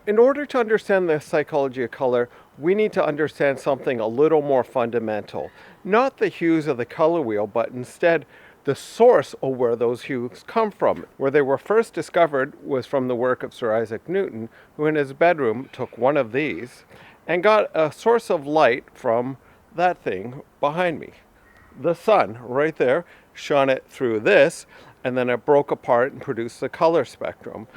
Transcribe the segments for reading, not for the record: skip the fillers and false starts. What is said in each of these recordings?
In order to understand the psychology of color, we need to understand something a little more fundamental. Not the hues of the color wheel, but instead the source of where those hues come from. Where they were first discovered was from the work of Sir Isaac Newton, who in his bedroom took one of these and got a source of light from that thing behind me. The sun, right there, shone it through this, and then it broke apart and produced the color spectrum.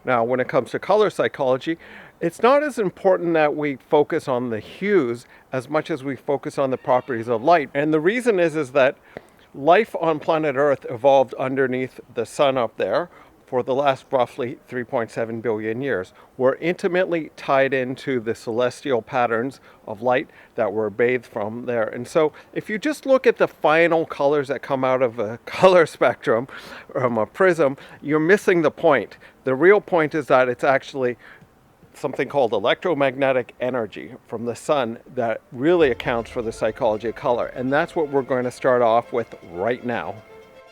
Now, when it comes to color psychology, it's not as important that we focus on the hues as much as we focus on the properties of light. And the reason is that life on planet Earth evolved underneath the sun up there for the last roughly 3.7 billion years. We're intimately tied into the celestial patterns of light that were bathed from there. And so if you just look at the final colors that come out of a color spectrum from a prism, you're missing the point. The real point is that it's actually something called electromagnetic energy from the sun that really accounts for the psychology of color. And that's what we're going to start off with right now.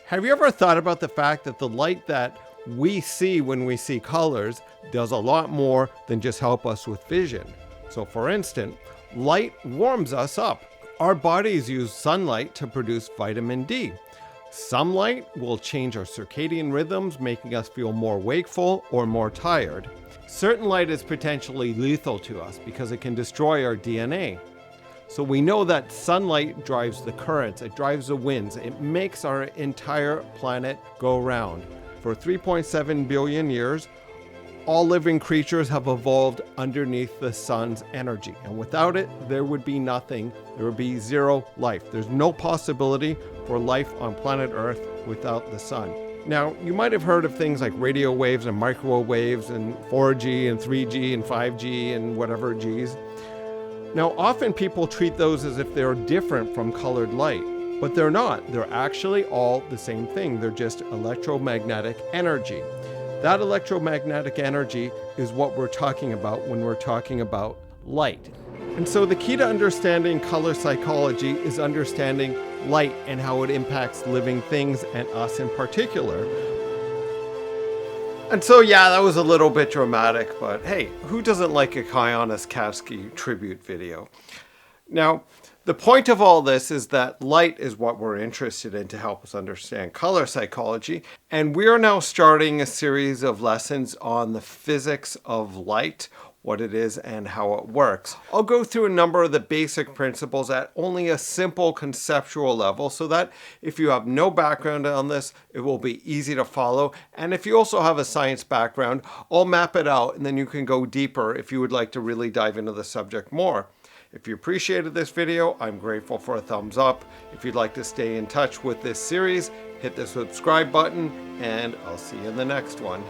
Have you ever thought about the fact that the light that we see when we see colors does a lot more than just help us with vision? So for instance, light warms us up. Our bodies use sunlight to produce vitamin D. Some light will change our circadian rhythms, making us feel more wakeful or more tired. Certain light is potentially lethal to us because it can destroy our DNA. So we know that sunlight drives the currents, it drives the winds, it makes our entire planet go round. For 3.7 billion years, all living creatures have evolved underneath the sun's energy. And without it, there would be nothing. There would be zero life. There's no possibility for life on planet Earth without the sun. Now, you might have heard of things like radio waves and microwave waves and 4G and 3G and 5G and whatever Gs. Now, often people treat those as if they're different from colored light. But they're not. They're actually all the same thing. They're just electromagnetic energy. That electromagnetic energy is what we're talking about when we're talking about light. And so the key to understanding color psychology is understanding light and how it impacts living things and us in particular. And so, yeah, that was a little bit dramatic, but hey, who doesn't like a Koyaanisqatsi tribute video? Now, the point of all this is that light is what we're interested in to help us understand color psychology. And we are now starting a series of lessons on the physics of light, what it is and how it works. I'll go through a number of the basic principles at only a simple conceptual level so that if you have no background on this, it will be easy to follow. And if you also have a science background, I'll map it out and then you can go deeper if you would like to really dive into the subject more. If you appreciated this video, I'm grateful for a thumbs up. If you'd like to stay in touch with this series, hit the subscribe button, and I'll see you in the next one.